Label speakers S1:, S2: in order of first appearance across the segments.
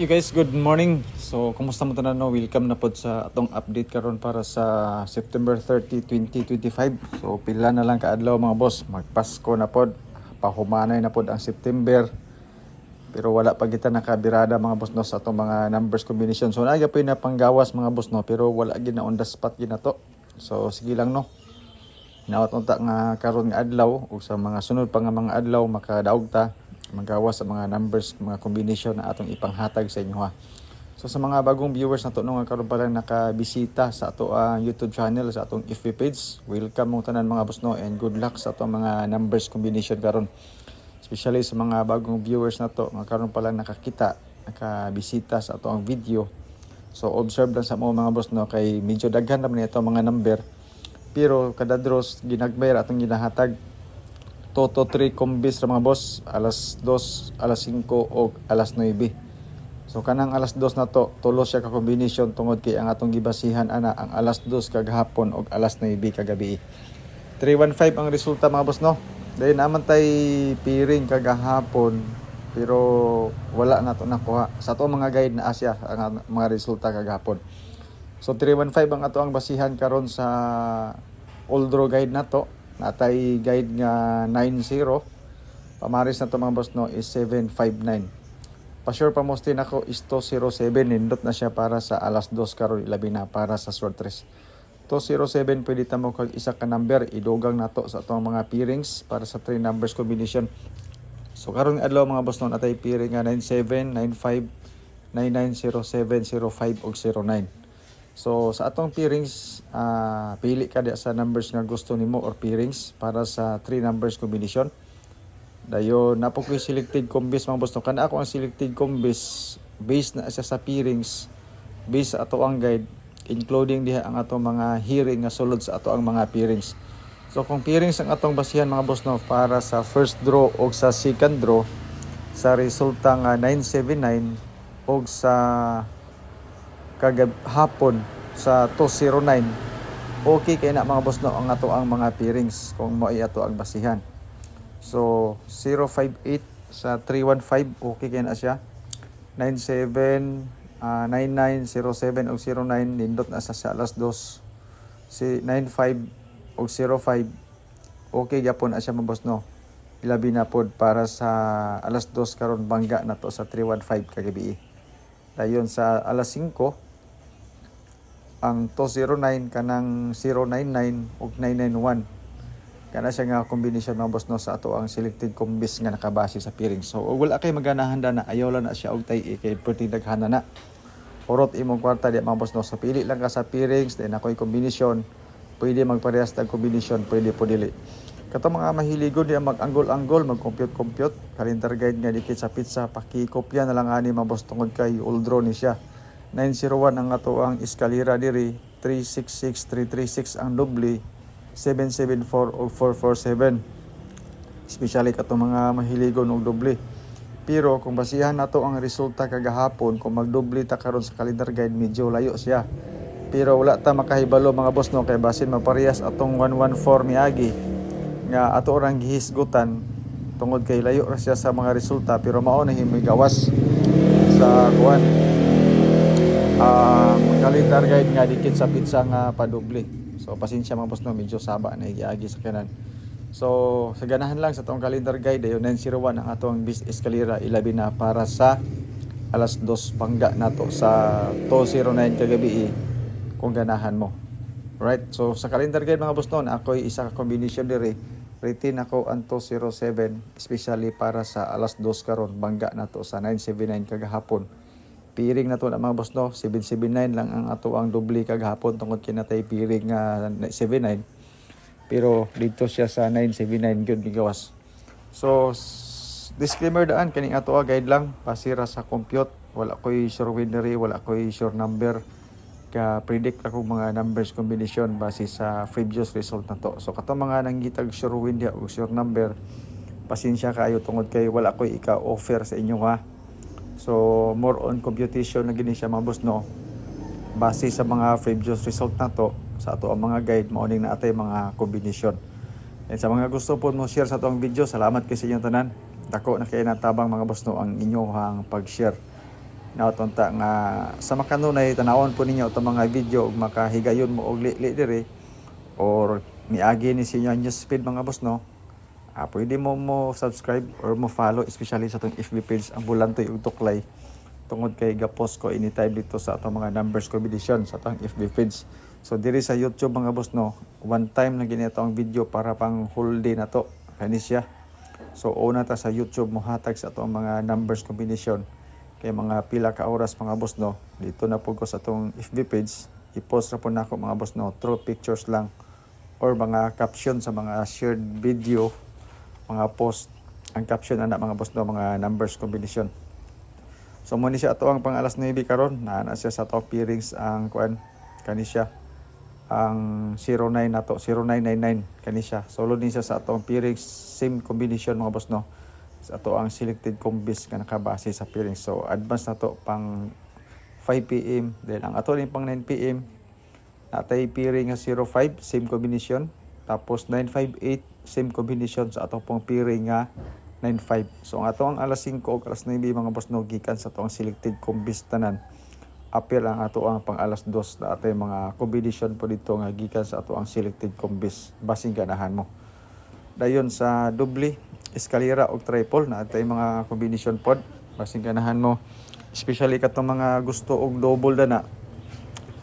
S1: You guys, good morning. So, kumusta mo tanan no? Welcome na pod sa atong update karon para sa September 30, 2025. So, pila na lang kaadlaw mga boss, magpasko na pod. Pahumanay na pod ang September. Pero wala pa kita nakabirada mga boss no sa atong mga numbers combination. So, nagyapoy na panggawas mga boss no, pero wala gid na on the spot gid na to. So, sige lang no. Hinaot unta nga karon nga adlaw ug sa mga sunod pa nga mga adlaw makadaog ta magawa sa mga numbers, mga combination na atong ipanghatag sa inyo ha. So sa mga bagong viewers na to no, nga karon pa lang nakabisita sa ato YouTube channel, sa atong FB page, welcome mo tanan mga boss no, and good luck sa atong mga numbers combination karon. Especially sa mga bagong viewers na to, nga karon pa lang nakabisita sa atong video. So observe lang sa mga boss no, kay medyo daghan naman ito mga number. Pero kada draws ginagbayar atong ginahatag. Toto 3 combis ra mga boss, alas 2, alas 5 o alas 9. So kanang alas 2 na to, tulo siya ka combination tungod kay ang atong gibasihan ana ang alas 2 kagahapon og alas 9 kagabi. 315 ang resulta mga boss no. Dahil naman tay piring kagahapon pero wala na to nakuha. Sa to mga guide na asya ang mga resulta kagahapon. So 315 ang ato ang basihan karon sa old draw guide na to. Natay guide nga 90. Pamaris na to mga boss no is 759. Pa-sure pa mostin ako is 207. Nindot na siya para sa alas 2 karon ilabi na para sa sword 3. 207 pwede ta mo kag isa ka number idugang nato sa atong mga pairings para sa 3 numbers combination. So karon adlaw mga boss no natay pairing nga 97, 95, 99, 07, 05 ug 09. So sa atong pairings, pili ka diya sa numbers nga gusto nimo or pairings para sa 3 numbers combination. Dayon napo ko selected combis mga boss no. Kana ako ang selected combis based na siya sa pairings, based sa ato ang guide, including diha ang atong mga hearing nga sulod sa ato ang mga pairings. So kung pairings ang atong basihan mga boss no para sa first draw o sa second draw, sa resulta nga 979 o sa kagahapon sa 209, okay kay na mga boss no ang ato ang mga pairings kung mo ay ato ang basihan. So 058 sa 315 okay kay na siya. 97, 99, 07 ug 09 nindot na sa alas 2. Si 95 ug 05 okay gyapon na siya mga boss no. Ilabi na pod para sa alas 2 karon bangga na to sa 315 kagabi. Dayon sa alas 5 ang 209 kanang 099 ug 991 kana siya nga combination mga boss no sa ato ang selected combis nga nakabase sa pairings. So wala kay maganahan na ayaw lang na siya og tay kay perting daghan na urot imong kwarta di mga boss no. So pili lang ka sa pairings then ako'y combination, pwede magparehas tag combination, pwede po dili. Kato mga mahiligon di mag-anggol-anggol, mag-compute calendar guide nga dikit sa pizza, pakikopya na lang ani mga boss tungod kay old draw ni siya. 901 ang ato ang eskalera diri, 366, 336 ang doble, 774 o 447. Especially kato mga mahiligon og doble. Pero kung basihan nato ang resulta kagahapon, kung magdoble ta karon sa calendar guide medyo layo siya. Pero wala ta makahibalo mga boss no kay basin maparehas atong 114 miagi nga ato orang gihisgutan tungod kay layo ra siya sa mga resulta pero mao na himoy gawas sa kuan. Calendar guide nga dikit sa pizza nga padoble. So pasensya mga boss no, medyo saba na igiagi sa kanan. So sa ganahan lang sa tong calendar guide ayo 901 ang atong bis eskalera ilabi na para sa alas 2 bangga nato sa 209 kagabi kung ganahan mo. Right? So sa calendar guide mga boss no, ako'y isa ka combination diri. Retain ako ang 207 especially para sa alas 2 karon bangga nato sa 979 kagahapon. Piring na to na mga boss no, 779 lang ang ato ang doble kagahapon tungod kinatay piring nga 79. Pero dito siya sa 979 gyud gigawas. So disclaimer daan kaning ato guide lang pasira sa compute. Wala koy sure winnery, wala koy sure number. Ka predict ako mga numbers combination base sa previous result na to. So kato mga nanggitag sure win dia o sure number, pasensya kayo tungod kay wala koy ika-offer sa inyo ha. So more on computation na gini siya mga boss no. Base sa mga previous result na to sa ato ang mga guide mao ning naatay mga combination. And sa mga gusto po mo share sa atong video, salamat kay sa inyong tanan. Dako na kay natabang mga boss no ang inyong pag-share. Nautunta nga sa makanunay tanawon po ninyo itong mga video ug makahigayon mo og li dire or niagi ni sinyo ang newsfeed mga boss no. Pwede mo subscribe or mo follow especially sa itong FB page ang Bulantoy ug Tuklay tungod kay gapost ko anytime dito sa atong mga numbers combination sa atong FB page. So diri sa YouTube mga boss no, one time na ginito ang video para pang whole day na to kani siya. So una ta sa YouTube mo hatag sa atong mga numbers combination kay mga pila ka oras mga boss no. Dito na po ko sa atong FB page i-post ra po nako mga boss no, through pictures lang or mga caption sa mga shared video, mga post ang caption ana mga boss no, mga numbers combination. So mo ni siya ato ang pang alas 9 karon na siya sa top pairings ang kuan kani siya ang 09 nato 0999 kani siya. Solo din siya sa atong pairings same combination mga boss no. Sa ato ang selected combis nga nakabase sa pairings. So advance nato pang 5 PM then ang ato din pang 9 PM natay pairing nga 05 same combination tapos 958 same combination sa ato pong pairing nga 95. So ang ato ang alas 5 o alas 9 mga boss no gikan sa ato ang selected combis tanan. Appear ang ato ang pang alas 2 na atay mga combination po dito nga gikan sa ato ang selected combis basing ganahan mo. Dayon sa doble, eskalera o triple na atay mga combination pod basing ganahan mo. Especially katong mga gusto og double dana.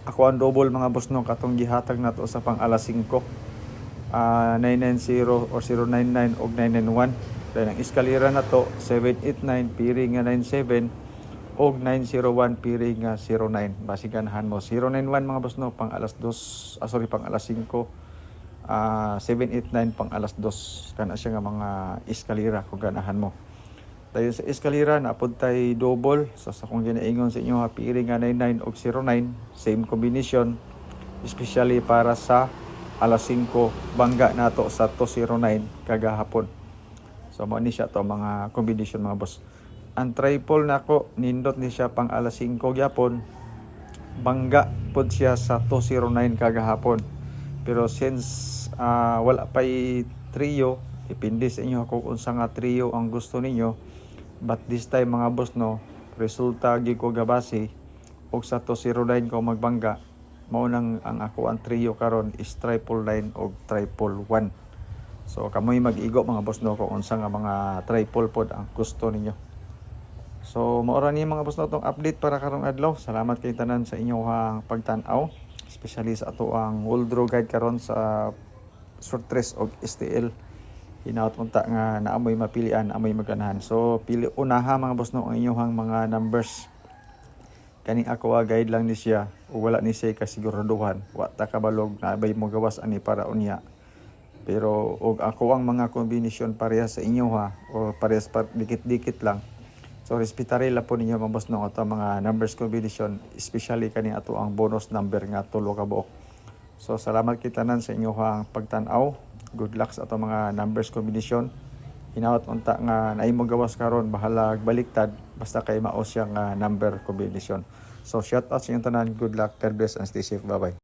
S1: Ako ang double mga boss no katong gihatag nato sa pang alas 5. 990 or 099 og 991. Dahil ang eskalera na to 789 piring nga 97 og 901 piring nga 09. Basi ganahan mo 091 mga boss no pang alas 2 pang alas 5. 789 pang alas 2 kana siya nga mga eskalera kung ganahan mo. Dayon sa eskalera napud tay double so sa kung ginaingon sa inyo ha piring nga 99 og 09 same combination especially para sa alas 5 bangga nato sa 209 kagahapon. So mo ni siya to mga combination mga boss. Ang triple nako nindot ni siya pang alas 5 gyapon. Bangga pod siya sa 209 kagahapon. Pero since wala pay trio, depende sa inyo kung unsa nga trio ang gusto ninyo. But this time mga boss no, resulta gyud ko gabase og sa 209 ko magbangga. Mao nang ang ako ang trio karon is 999 og 111. So kamoy mag-igo mga boss no kung unsa nga mga triple pod ang gusto ninyo. So mao ra ni mga boss no tong update para karong adlaw. Salamat kay tanan sa inyong pagtan-aw, especially sa ato ang world draw guide karon sa short trace og STL. Hinaut unta nga naamoy mapilian, amoy maganahan. So pili unaha mga boss no ang inyong mga numbers. Kaning ako guide lang ni siya o wala ni siya kasiguraduhan. Wa ta kabalog na bay mo gawas ani para unya. Pero og ako ang mga combination pareha sa inyo ha o parehas dikit-dikit lang. So respetare la po ninyo mga boss no ato mga numbers combination especially kani ato ang bonus number nga tulo ka buok. So salamat kitanan sa inyong pagtan-aw. Good luck sa ato mga numbers combination. Hinawat unta nga naay mo gawas karon bahala baliktad basta kay mao siya nga number combination. So shout out sa inyong tanan, good luck, God bless and stay safe. Bye bye.